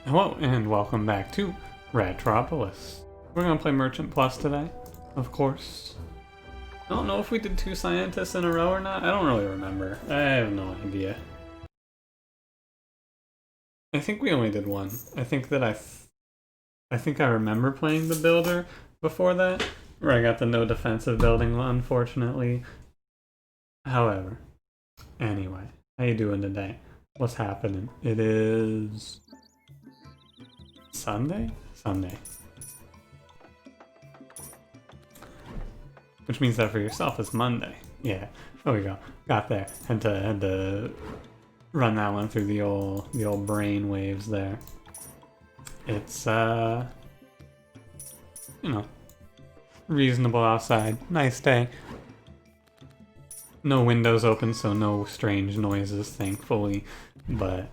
Hello and welcome back to Ratropolis. We're gonna play Merchant Plus today, of course. I don't know if we did 2 scientists in a row or not. I don't really remember. I have no idea. I think we only did 1. I think that I think I remember playing the builder before that, where I got the no defensive building, unfortunately. However, anyway, how you doing today? What's happening? It is Sunday? Sunday. Which means that for yourself it's Monday. Yeah, there we go. Got there. Had to run that one through the old brain waves there. It's you know, reasonable outside. Nice day. No windows open, so no strange noises, thankfully. But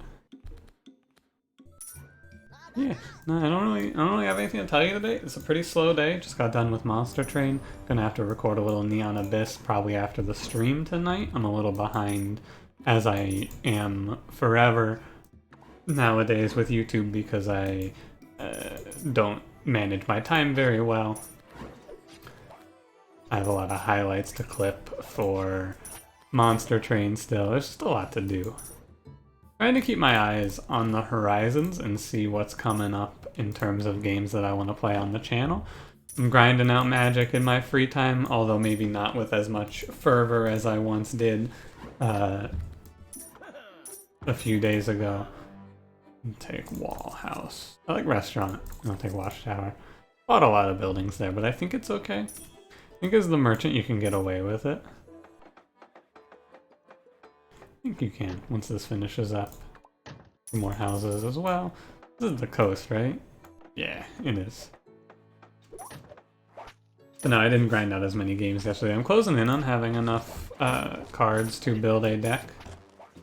yeah, no, I don't really have anything to tell you today. It's a pretty slow day. Just got done with Monster Train. Gonna have to record a little Neon Abyss probably after the stream tonight. I'm a little behind, as I am forever nowadays with YouTube because I don't manage my time very well. I have a lot of highlights to clip for Monster Train still. There's just a lot to do. Trying to keep my eyes on the horizons and see what's coming up in terms of games that I want to play on the channel. I'm grinding out Magic in my free time, although maybe not with as much fervor as I once did a few days ago. Take Wall House. I like Restaurant. I'll take Watchtower. Bought a lot of buildings there, but I think it's okay. I think as the merchant you can get away with it. I think you can, once this finishes up. More houses as well. This is the coast, right? Yeah, it is. But no, I didn't grind out as many games yesterday. I'm closing in on having enough cards to build a deck.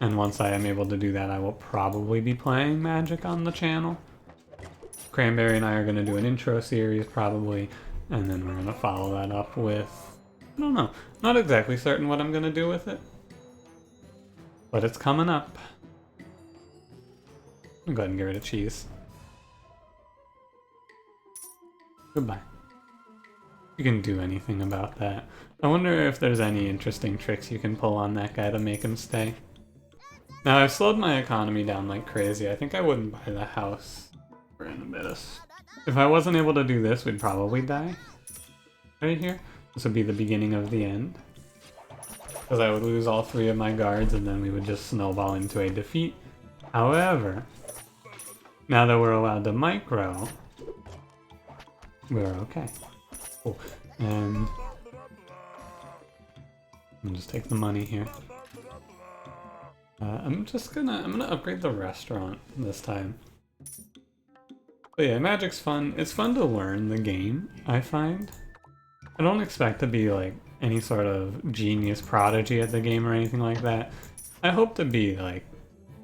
And once I am able to do that, I will probably be playing Magic on the channel. Cranberry and I are going to do an intro series, probably. And then we're going to follow that up with... I don't know. Not exactly certain what I'm going to do with it. But it's coming up. I'll go ahead and get rid of cheese. Goodbye. You can do anything about that. I wonder if there's any interesting tricks you can pull on that guy to make him stay. Now, I've slowed my economy down like crazy. I think I wouldn't buy the house for Anabitus. If I wasn't able to do this, we'd probably die. Right here. This would be the beginning of the end. Because I would lose all 3 of my guards and then we would just snowball into a defeat. However, now that we're allowed to micro, we're okay. Cool. And I'm gonna just take the money here. I'm gonna upgrade the restaurant this time. But yeah, Magic's fun. It's fun to learn the game, I find. I don't expect to be like any sort of genius prodigy at the game or anything like that. I hope to be like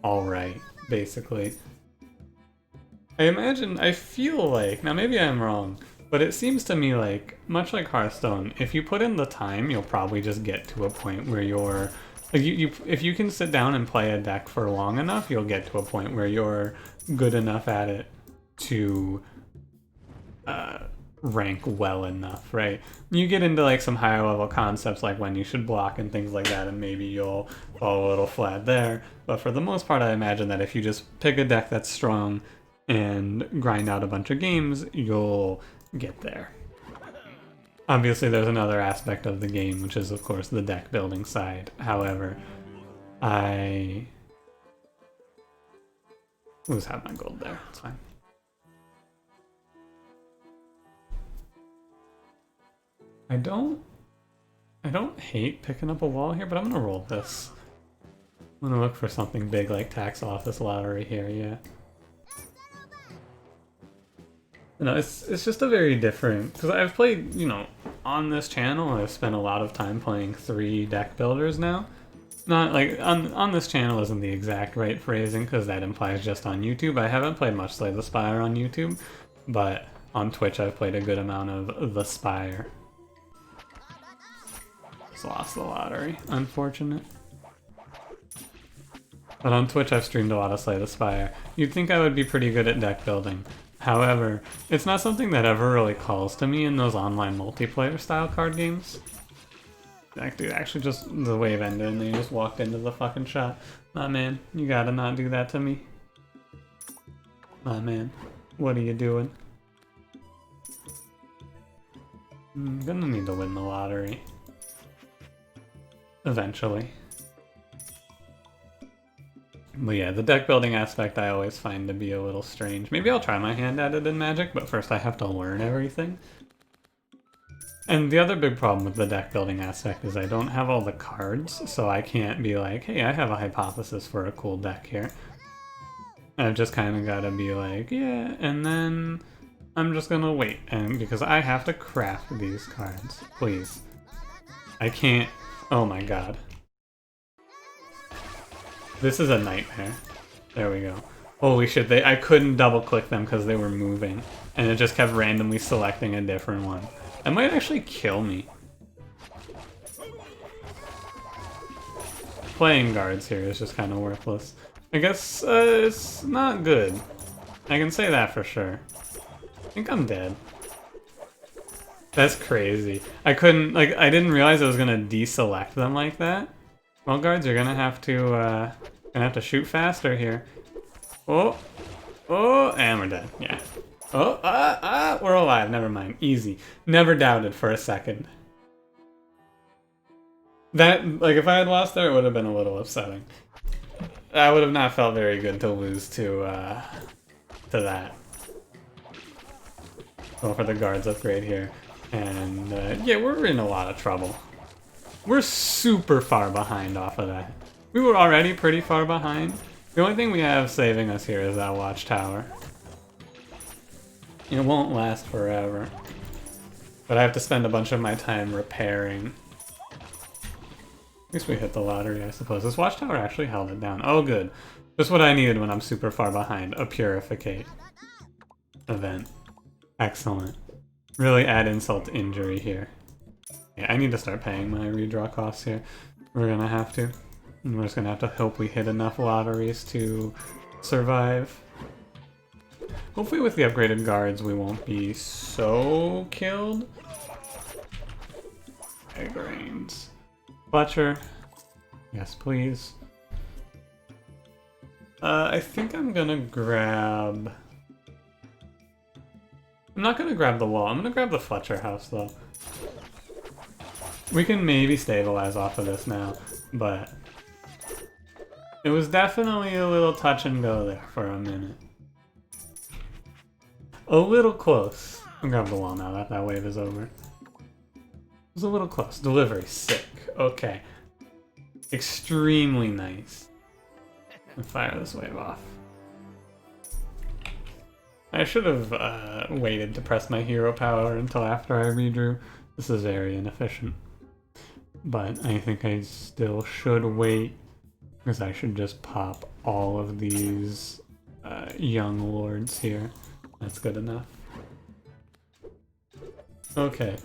alright, basically. I feel like, now maybe I'm wrong, but it seems to me like, much like Hearthstone, if you put in the time, you'll probably just get to a point where you're, like if you can sit down and play a deck for long enough, you'll get to a point where you're good enough at it to rank well enough, right? You get into like some higher level concepts like when you should block and things like that, and maybe you'll fall a little flat there. But for the most part, I imagine that if you just pick a deck that's strong and grind out a bunch of games, you'll get there. Obviously, there's another aspect of the game, which is, of course, the deck building side. However, I just have my gold there. It's fine. I don't hate picking up a wall here, but I'm gonna roll this. I'm gonna look for something big like tax office lottery here, yeah. No, it's just a very different, because I've played, you know, on this channel, I've spent a lot of time playing 3 deck builders now. Not like, on this channel isn't the exact right phrasing, because that implies just on YouTube. I haven't played much Slay the Spire on YouTube, but on Twitch I've played a good amount of The Spire. Just lost the lottery. Unfortunate. But on Twitch I've streamed a lot of Slay the Spire. You'd think I would be pretty good at deck building. However, it's not something that ever really calls to me in those online multiplayer style card games. Like, dude, actually just the wave ended and then you just walked into the fucking shot. Nah, man, you gotta not do that to me. Nah, man, what are you doing? I'm gonna need to win the lottery. Eventually. But yeah, the deck building aspect I always find to be a little strange. Maybe I'll try my hand at it in Magic, but first I have to learn everything. And the other big problem with the deck building aspect is I don't have all the cards, so I can't be like, hey, I have a hypothesis for a cool deck here. I've just kind of got to be like, yeah, and then I'm just gonna wait, and because I have to craft these cards. Please. I can't. Oh my god. This is a nightmare. There we go. Holy shit, I couldn't double click them because they were moving. And it just kept randomly selecting a different one. That might actually kill me. Playing guards here is just kind of worthless. I guess it's not good. I can say that for sure. I think I'm dead. That's crazy. I couldn't, like, I didn't realize I was gonna deselect them like that. Well, guards, you're gonna have to shoot faster here. Oh, and we're dead. Yeah. Oh, we're alive. Never mind. Easy. Never doubted for a second. That, like, if I had lost there, it would have been a little upsetting. I would have not felt very good to lose to that. Go for the guards upgrade here. And, yeah, we're in a lot of trouble. We're super far behind off of that. We were already pretty far behind. The only thing we have saving us here is that watchtower. It won't last forever. But I have to spend a bunch of my time repairing. At least we hit the lottery, I suppose. This watchtower actually held it down. Oh, good. Just what I needed when I'm super far behind. A Purificate event. Excellent. Really add insult to injury here. Yeah, I need to start paying my redraw costs here. We're gonna have to. And we're just gonna have to hope we hit enough lotteries to survive. Hopefully with the upgraded guards we won't be so killed. Grains. Fletcher. Yes, please. I think I'm gonna grab... I'm not gonna grab the wall. I'm gonna grab the Fletcher house, though. We can maybe stabilize off of this now, but... it was definitely a little touch and go there for a minute. A little close. I'll grab the wall now that that wave is over. It was a little close. Delivery, sick. Okay. Extremely nice. And fire this wave off. I should have waited to press my hero power until after I redrew. This is very inefficient. But I think I still should wait, because I should just pop all of these young lords here. That's good enough. Okay.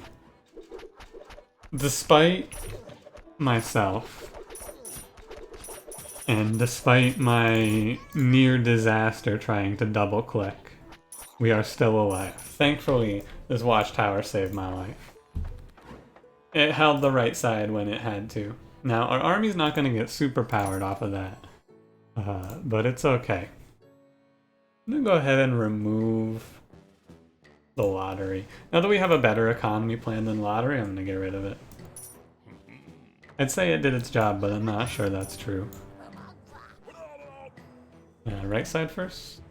Despite myself, and despite my near disaster trying to double click, we are still alive. Thankfully, this watchtower saved my life. It held the right side when it had to. Now, our army's not going to get super powered off of that, but it's okay. I'm going to go ahead and remove the lottery. Now that we have a better economy plan than lottery, I'm going to get rid of it. I'd say it did its job, but I'm not sure that's true. Right side first?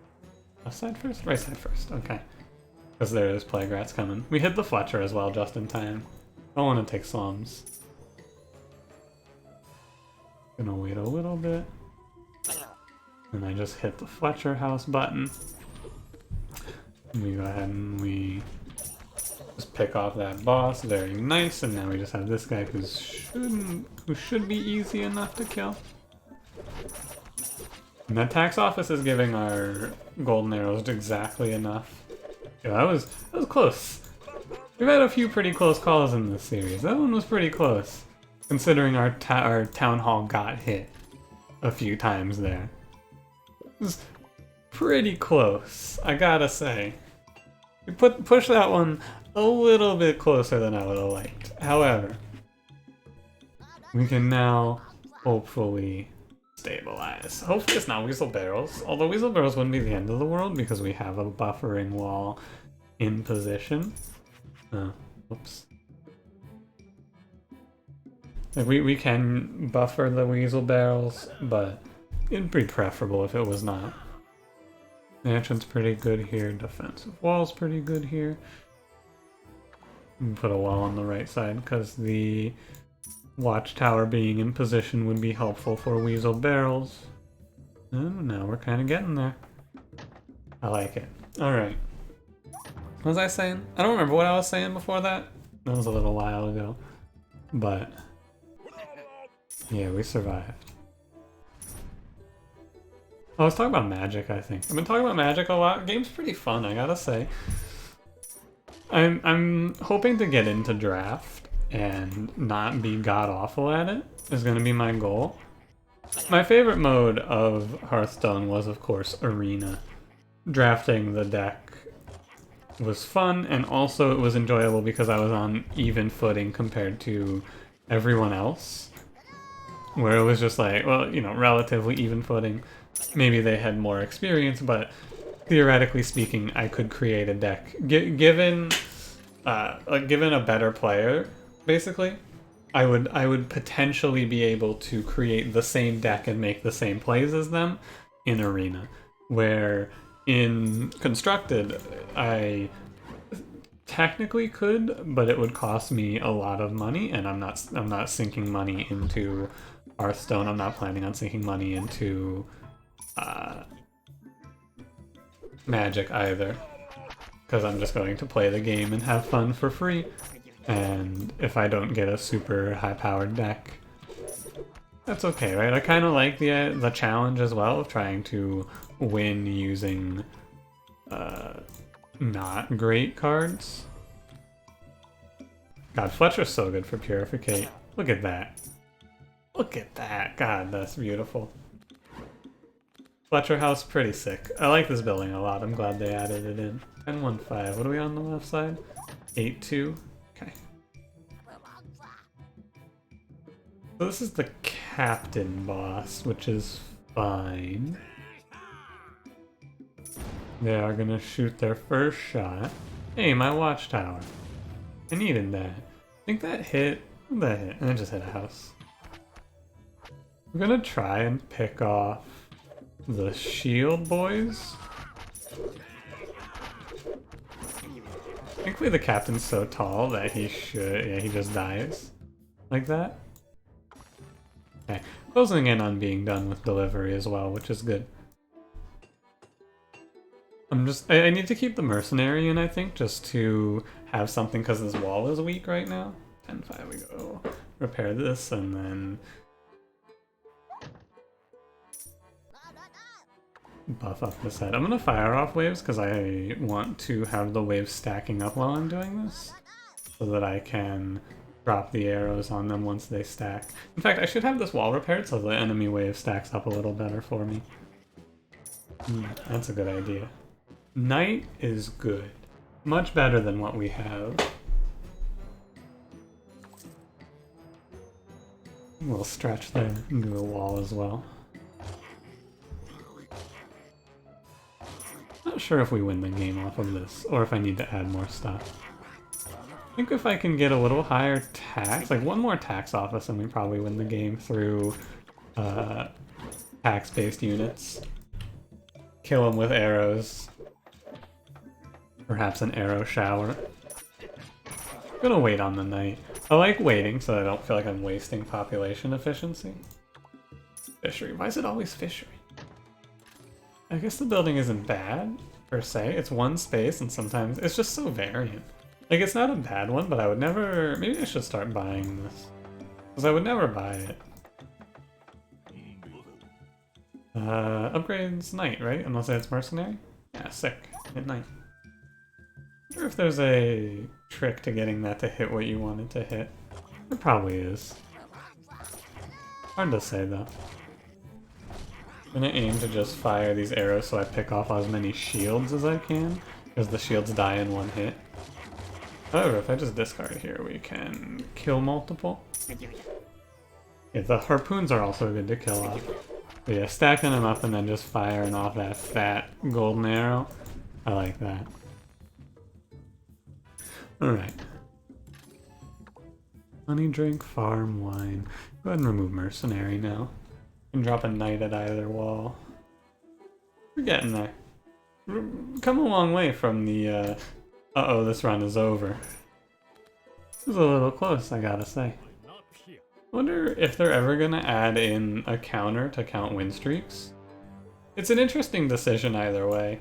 Left side first? Right side first, okay. Because there is Plague Rats coming. We hit the Fletcher as well just in time. Don't want to take slums. Gonna wait a little bit. And I just hit the Fletcher house button. And we go ahead and we just pick off that boss. Very nice. And now we just have this guy who should be easy enough to kill. And that tax office is giving our golden arrows exactly enough. Yeah, that was close. We've had a few pretty close calls in this series. That one was pretty close, considering our town hall got hit. a few times there. It was pretty close, I gotta say. We push that one a little bit closer than I would have liked. However, we can now hopefully stabilize. Hopefully it's not Weasel Barrels, although Weasel Barrels wouldn't be the end of the world because we have a buffering wall in position. Oops. Like we can buffer the Weasel Barrels, but it'd be preferable if it was not. The entrance pretty good here, defensive wall's pretty good here. Put a wall on the right side because the watchtower being in position would be helpful for Weasel Barrels. And now we're kind of getting there. I like it. Alright. What was I saying? I don't remember what I was saying before that. That was a little while ago. But yeah, we survived. I was talking about magic, I think. I've been talking about magic a lot. Game's pretty fun, I gotta say. I'm hoping to get into draft and not be god-awful at it is gonna be my goal. My favorite mode of Hearthstone was, of course, Arena. Drafting the deck was fun, and also it was enjoyable because I was on even footing compared to everyone else. Where it was just like, well, you know, relatively even footing. Maybe they had more experience, but theoretically speaking, I could create a deck. Given a better player, basically, I would potentially be able to create the same deck and make the same plays as them in Arena. Where in Constructed, I technically could, but it would cost me a lot of money, and I'm not sinking money into Hearthstone. I'm not planning on sinking money into Magic either, because I'm just going to play the game and have fun for free. And if I don't get a super high-powered deck, that's okay, right? I kind of like the challenge as well of trying to win using not great cards. God, Fletcher's so good for Purificate. Look at that. Look at that. God, that's beautiful. Fletcher House, pretty sick. I like this building a lot. I'm glad they added it in. 10-1-5. What are we on the left side? 8-2. Okay. So this is the captain boss, which is fine. They are gonna shoot their first shot. Hey, my watchtower. I needed that. I think that hit. That hit. And it just hit a house. We're gonna try and pick off the shield boys. Thankfully the captain's so tall that he just dies. Like that. Okay, closing in on being done with delivery as well, which is good. I need to keep the mercenary in, I think, just to have something because this wall is weak right now. 10-5 we go. Repair this and then buff up this head. I'm gonna fire off waves because I want to have the waves stacking up while I'm doing this, so that I can drop the arrows on them once they stack. In fact, I should have this wall repaired so the enemy wave stacks up a little better for me. That's a good idea. Knight is good. Much better than what we have. We'll stretch there and do a wall as well. Not sure if we win the game off of this, or if I need to add more stuff. I think if I can get a little higher tax, like one more tax office, and we probably win the game through tax-based units. Kill them with arrows. Perhaps an arrow shower. I'm gonna wait on the knight. I like waiting so I don't feel like I'm wasting population efficiency. Fishery. Why is it always fishery? I guess the building isn't bad, per se. It's one space and sometimes it's just so variant. Like, it's not a bad one, but I would never... Maybe I should start buying this. Because I would never buy it. Upgrades knight, right? Unless it's mercenary? Yeah, sick. Hit knight. I wonder if there's a trick to getting that to hit what you want it to hit. There probably is. Hard to say, though. I'm gonna aim to just fire these arrows so I pick off as many shields as I can, because the shields die in one hit. However, if I just discard here, we can kill multiple. Yeah, the harpoons are also good to kill off. But yeah, stacking them up and then just firing off that fat golden arrow, I like that. Alright. Honey drink, farm, wine. Go ahead and remove mercenary now. And drop a knight at either wall. We're getting there. We've come a long way from the, uh-oh, this run is over. This is a little close, I gotta say. I wonder if they're ever gonna add in a counter to count win streaks. It's an interesting decision either way.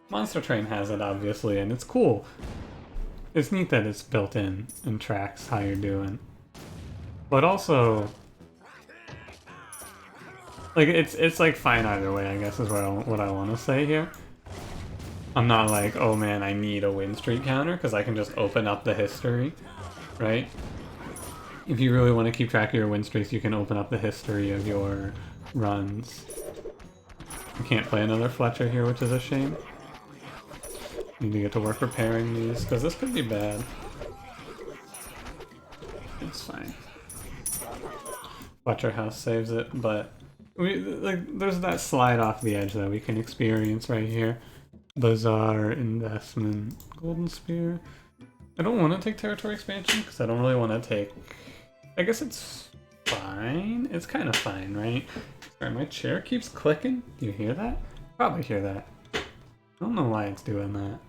Monster Train has it, obviously, and it's cool. It's neat that it's built in and tracks how you're doing. But also, like, it's like fine either way, I guess is what I want to say here. I'm not like, oh man, I need a win streak counter, because I can just open up the history, right? If you really want to keep track of your win streaks, you can open up the history of your runs. I can't play another Fletcher here, which is a shame. Need to get to work repairing these, because this could be bad. It's fine. Fletcher House saves it, but there's that slide off the edge that we can experience right here. Bazaar, investment, golden spear. I don't want to take territory expansion, because I don't really want to take... I guess it's fine. It's kind of fine, right? Sorry, my chair keeps clicking. Do you hear that? Probably hear that. I don't know why it's doing that.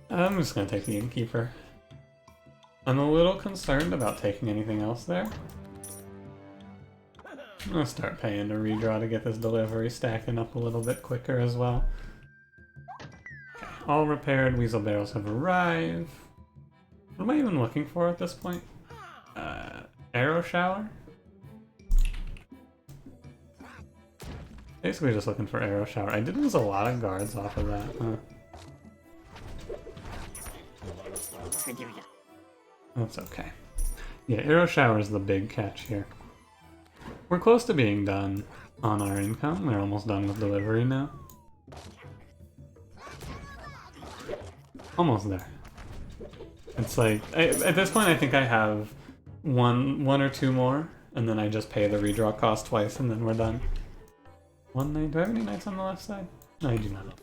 I'm just gonna take the innkeeper. I'm a little concerned about taking anything else there. I'm gonna start paying to redraw to get this delivery stacking up a little bit quicker as well. Okay, all repaired, weasel barrels have arrived. What am I even looking for at this point? Arrow shower? Basically just looking for arrow shower. I did lose a lot of guards off of that, huh? That's okay. Yeah, arrow shower is the big catch here. We're close to being done on our income. We're almost done with delivery now. Almost there. It's like, at this point I think I have one or two more, and then I just pay the redraw cost twice and then we're done. One knight? Do I have any knights on the left side? No, I do not.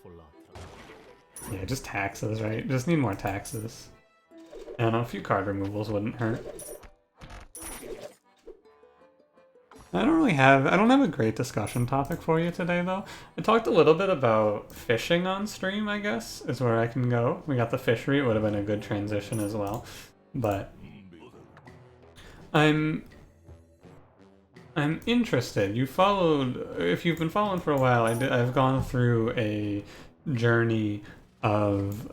Yeah, just taxes, right? Just need more taxes. I don't know, a few card removals wouldn't hurt. I don't have a great discussion topic for you today, though. I talked a little bit about fishing on stream, I guess, is where I can go. We got the fishery, it would have been a good transition as well. But I'm interested. If you've been following for a while, I've gone through a journey of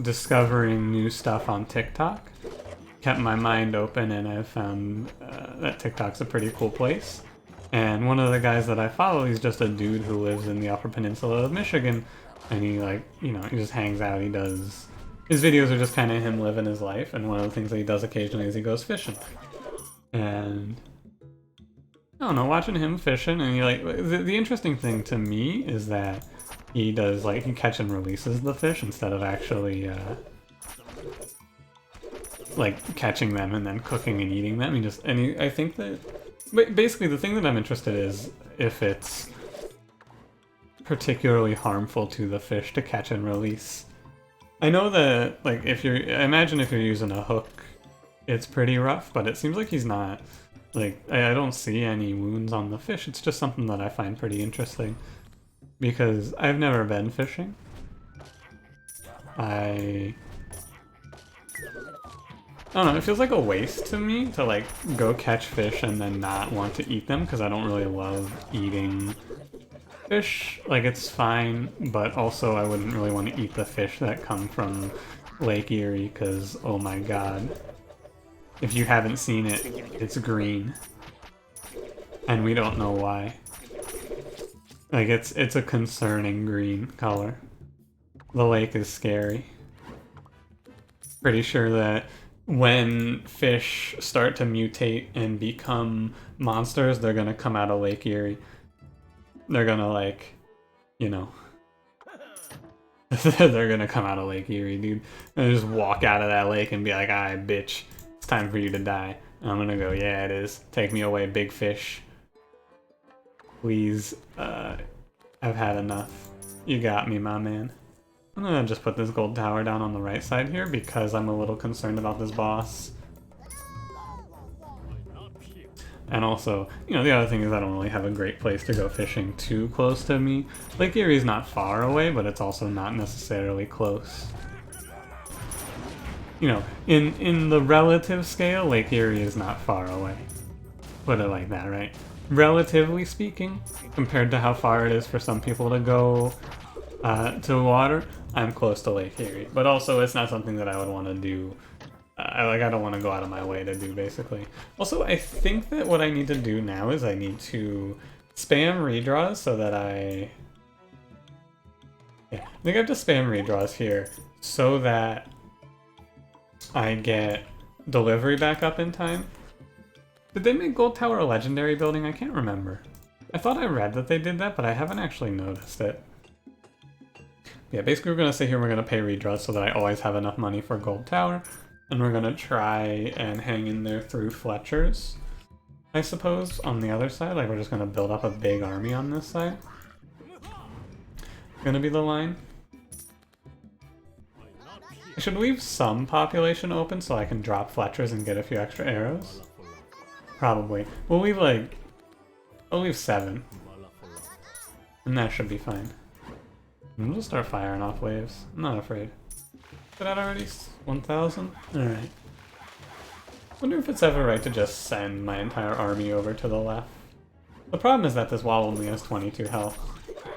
discovering new stuff on TikTok. Kept my mind open, and I've found that TikTok's a pretty cool place. And one of the guys that I follow, he's just a dude who lives in the Upper Peninsula of Michigan, and he he just hangs out. His videos are just kind of him living his life, and one of the things that he does occasionally is he goes fishing. And I don't know, watching him fishing, and the interesting thing to me is that he does, he catch and releases the fish instead of actually catching them and then cooking and eating them. I think that basically the thing that I'm interested in is if it's particularly harmful to the fish to catch and release. I know that I imagine if you're using a hook, it's pretty rough, but it seems like he's not. I don't see any wounds on the fish. It's just something that I find pretty interesting because I've never been fishing. I don't know, it feels like a waste to me to go catch fish and then not want to eat them because I don't really love eating fish. It's fine, but also I wouldn't really want to eat the fish that come from Lake Erie because, oh my god. If you haven't seen it, it's green. And we don't know why. It's a concerning green color. The lake is scary. Pretty sure that when fish start to mutate and become monsters, they're gonna come out of Lake Erie. They're gonna, like, you know, they're gonna come out of Lake Erie, dude. And just walk out of that lake and be like, alright, bitch, it's time for you to die. And I'm gonna go, yeah, it is. Take me away, big fish. Please, I've had enough. You got me, my man. I'm gonna just put this gold tower down on the right side here because I'm a little concerned about this boss. And also, you know, the other thing is I don't really have a great place to go fishing too close to me. Lake Erie's not far away, but it's also not necessarily close. You know, in the relative scale, Lake Erie is not far away. Put it like that, right? Relatively speaking, compared to how far it is for some people to go to water, I'm close to Lake Erie. But also, it's not something that I would want to do. I don't want to go out of my way to do, basically. Also, I think that what I need to do now is I need to spam redraws so that I think I have to spam redraws here so that I get delivery back up in time. Did they make Gold Tower a legendary building? I can't remember. I thought I read that they did that, but I haven't actually noticed it. Yeah, basically we're going to sit here and we're going to pay redraws so that I always have enough money for Gold Tower. And we're going to try and hang in there through Fletcher's, I suppose, on the other side. Like, we're just going to build up a big army on this side. Gonna be the line. I should leave some population open so I can drop Fletcher's and get a few extra arrows. Probably. We'll leave, like, I'll leave 7. And that should be fine. And we'll just start firing off waves. I'm not afraid. Did that already? 1,000? Alright. Wonder if it's ever right to just send my entire army over to the left. The problem is that this wall only has 22 health.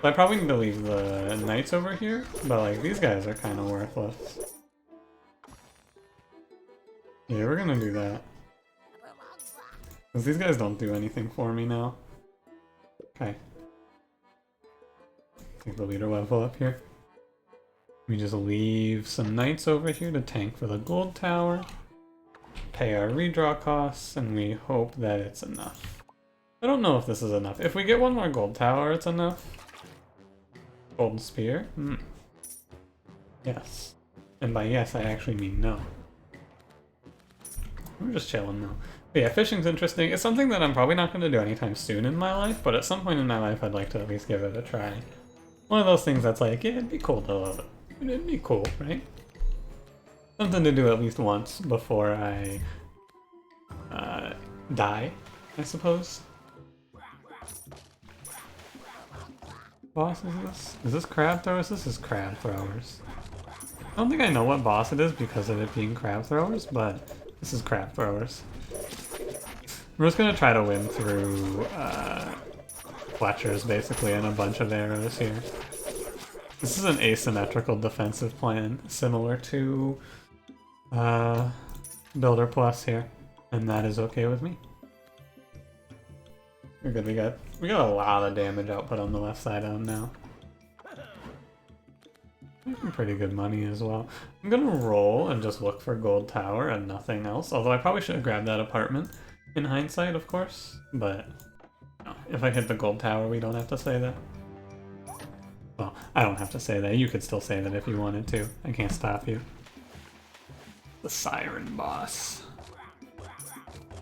So I probably need to leave the knights over here, but like these guys are kind of worthless. Yeah, we're gonna do that. Because these guys don't do anything for me now. Okay. Take the leader level up here. We just leave some knights over here to tank for the gold tower, pay our redraw costs, and we hope that it's enough. I don't know if this is enough. If we get one more gold tower, it's enough. Golden spear? Yes. And by yes, I actually mean no. We're just chilling now. But yeah, fishing's interesting. It's something that I'm probably not going to do anytime soon in my life, but at some point in my life I'd like to at least give it a try. One of those things that's like, yeah, it'd be cool to love it. It'd be cool, right? Something to do at least once before I die, I suppose. Boss is this? Is this crab throwers? This is crab throwers. I don't think I know what boss it is because of it being crab throwers, but this is crab throwers. We're just gonna try to win through Fletcher's basically and a bunch of arrows here. This is an asymmetrical defensive plan, similar to Builder Plus here, and that is okay with me. We're good. We got a lot of damage output on the left side of him now. Making pretty good money as well. I'm gonna roll and just look for gold tower and nothing else. Although I probably should have grabbed that apartment in hindsight, of course. But no, if I hit the gold tower, we don't have to say that. Well, I don't have to say that. You could still say that if you wanted to. I can't stop you. The Siren Boss.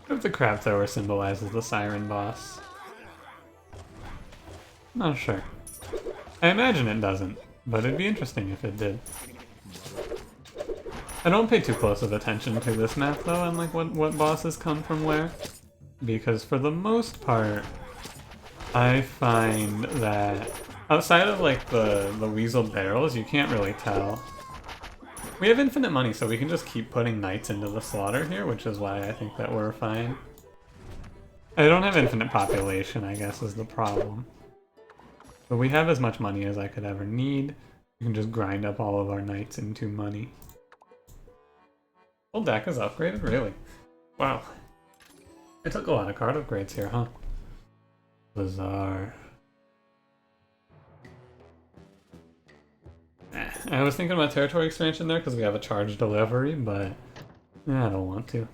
What if the crab thrower symbolizes the Siren Boss? Not sure. I imagine it doesn't, but it'd be interesting if it did. I don't pay too close of attention to this map though, and like what bosses come from where. Because for the most part, I find that outside of like the weasel barrels, you can't really tell. We have infinite money, so we can just keep putting knights into the slaughter here, which is why I think that we're fine. I don't have infinite population, I guess, is the problem. But we have as much money as I could ever need. We can just grind up all of our knights into money. Whole deck is upgraded? Really? Wow. I took a lot of card upgrades here, huh? Bizarre. I was thinking about territory expansion there because we have a charged delivery, but Yeah, I don't want to.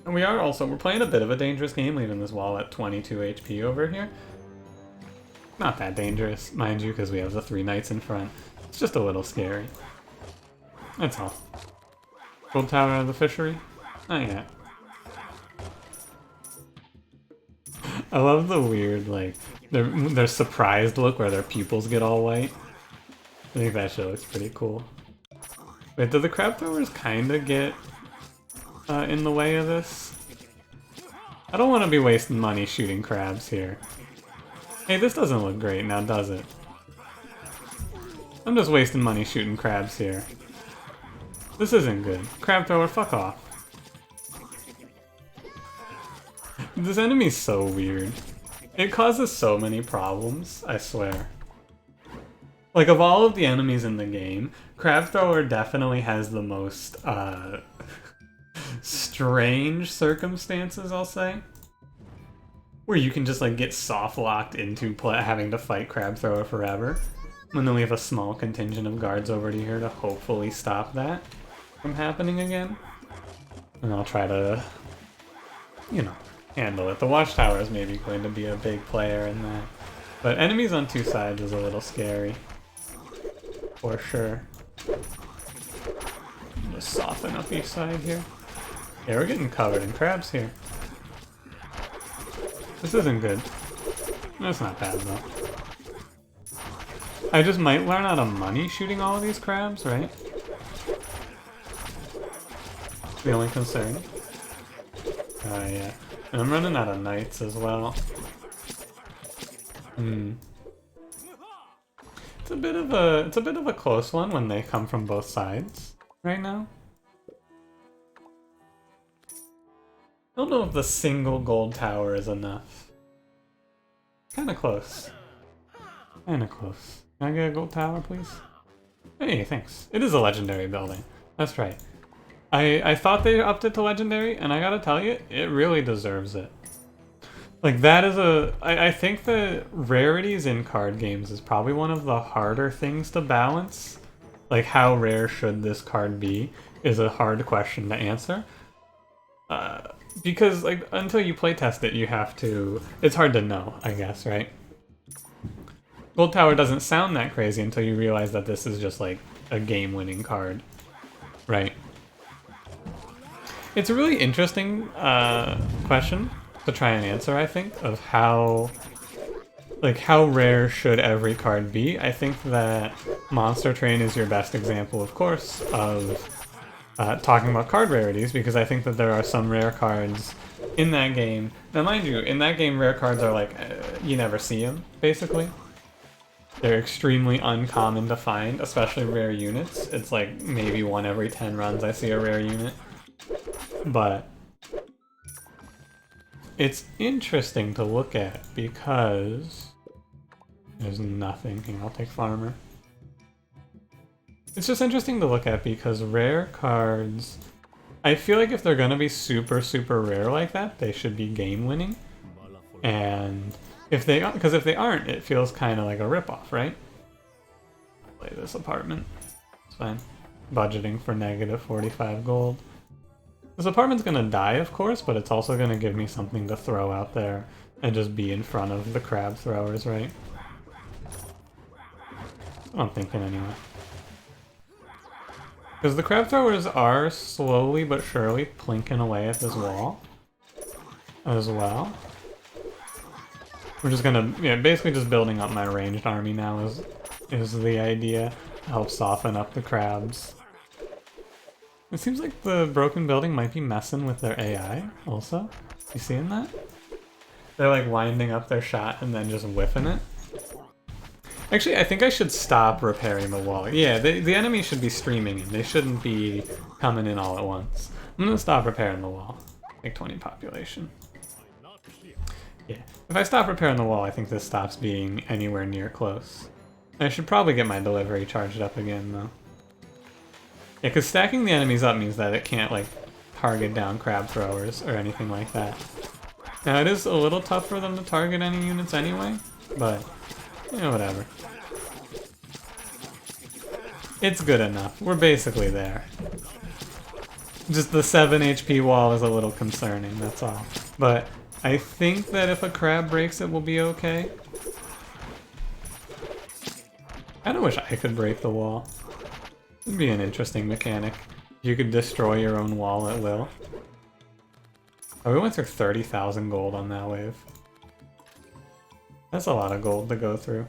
And we're playing a bit of a dangerous game, leaving this wall at 22 HP over here. Not that dangerous, mind you, because we have the 3 knights in front. It's just a little scary. That's all. Gold tower of the fishery? Not yet. I love the weird, like, their surprised look where their pupils get all white. I think that shit looks pretty cool. Wait, do the crab throwers kinda get in the way of this? I don't want to be wasting money shooting crabs here. Hey, this doesn't look great now, does it? I'm just wasting money shooting crabs here. This isn't good. Crab thrower, fuck off. This enemy's so weird. It causes so many problems, I swear. Like, of all of the enemies in the game, crab thrower definitely has the most, strange circumstances, I'll say. Where you can just, like, get soft-locked into having to fight crab thrower forever. And then we have a small contingent of guards over here to hopefully stop that from happening again. And I'll try to, you know, handle it. The watchtower is maybe going to be a big player in that. But enemies on 2 sides is a little scary. For sure. Just soften up each side here. Yeah, we're getting covered in crabs here. This isn't good. That's not bad though. I just might learn out of money shooting all of these crabs, right? The only concern. Yeah. And I'm running out of knights as well. It's a bit of a close one when they come from both sides right now. I don't know if the single gold tower is enough. Kinda close. Kinda close. Can I get a gold tower, please? Hey, thanks. It is a legendary building. That's right. I thought they upped it to legendary, and I gotta tell you, it really deserves it. Like, that is I think that rarities in card games is probably one of the harder things to balance. Like, how rare should this card be is a hard question to answer. Because, like, until you playtest it, you have to... It's hard to know, I guess, right? Gold Tower doesn't sound that crazy until you realize that this is just, like, a game-winning card, right? It's a really interesting question to try and answer, I think, of how rare should every card be. I think that Monster Train is your best example, of course, of talking about card rarities, because I think that there are some rare cards in that game. Now, mind you, in that game, rare cards are like, you never see them, basically. They're extremely uncommon to find, especially rare units. It's like maybe 1 every 10 runs I see a rare unit. But it's interesting to look at because there's nothing here. I'll take Farmer. It's just interesting to look at because rare cards, I feel like if they're gonna be super, super rare like that, they should be game winning. And if they aren't, it feels kind of like a ripoff, right? Play this apartment. It's fine. Budgeting for negative 45 gold. This apartment's gonna die, of course, but it's also gonna give me something to throw out there and just be in front of the crab throwers, right? I'm thinking anyway. Because the crab throwers are slowly but surely plinking away at this wall as well. We're just gonna, yeah, basically just building up my ranged army now is the idea to help soften up the crabs. It seems like the broken building might be messing with their AI also. You seeing that? They're like winding up their shot and then just whiffing it. Actually, I think I should stop repairing the wall. Yeah, the enemy should be streaming in. They shouldn't be coming in all at once. I'm gonna stop repairing the wall. Make 20 population. Yeah, if I stop repairing the wall, I think this stops being anywhere near close. I should probably get my delivery charged up again, though. Yeah, because stacking the enemies up means that it can't, like, target down crab throwers or anything like that. Now, it is a little tough for them to target any units anyway, but, you know, whatever. It's good enough. We're basically there. Just the 7 HP wall is a little concerning, that's all. But I think that if a crab breaks it, we'll be okay. I kinda wish I could break the wall. It'd be an interesting mechanic. You could destroy your own wall at will. Oh, we went through 30,000 gold on that wave. That's a lot of gold to go through.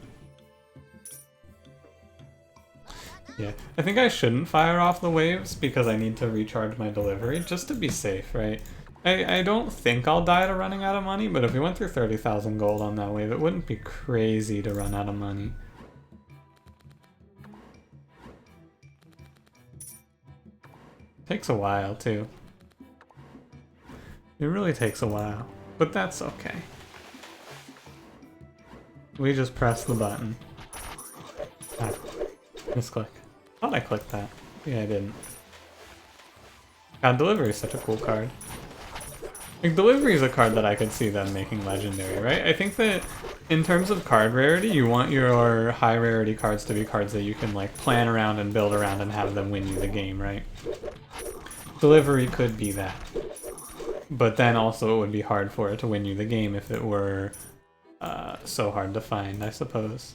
Yeah, I think I shouldn't fire off the waves because I need to recharge my delivery, just to be safe, right? I don't think I'll die to running out of money, but if we went through 30,000 gold on that wave, it wouldn't be crazy to run out of money. Takes a while, too. It really takes a while, but that's okay. We just press the button. Ah, misclick. Thought I clicked that. Yeah, I didn't. God, Delivery is such a cool card. Like, Delivery is a card that I could see them making legendary, right? I think that in terms of card rarity, you want your high rarity cards to be cards that you can, like, plan around and build around and have them win you the game, right? Delivery could be that. But then also it would be hard for it to win you the game if it were so hard to find, I suppose.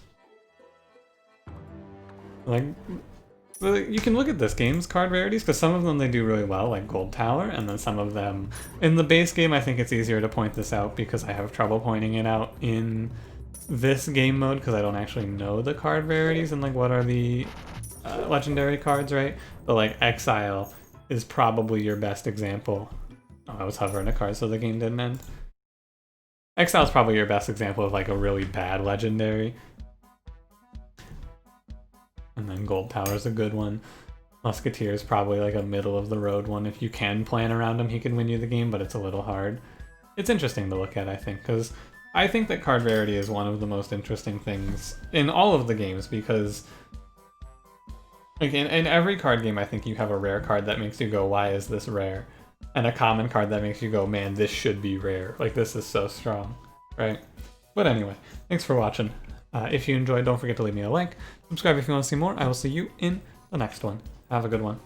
Like, you can look at this game's card rarities, because some of them they do really well, like Gold Tower, and then some of them... In the base game, I think it's easier to point this out because I have trouble pointing it out in this game mode, because I don't actually know the card rarities and, like, what are the legendary cards, right? But, like, Exile is probably your best example. Oh, I was hovering a card so the game didn't end. Exile is probably your best example of, like, a really bad legendary. And then Gold Tower is a good one. Musketeer is probably like a middle of the road one. If you can plan around him, he can win you the game, but it's a little hard. It's interesting to look at, I think, because I think that card rarity is one of the most interesting things in all of the games, because like in every card game, I think you have a rare card that makes you go, why is this rare? And a common card that makes you go, man, this should be rare. Like, this is so strong, right? But anyway, thanks for watching. If you enjoyed, don't forget to leave me a like. Subscribe if you want to see more. I will see you in the next one. Have a good one.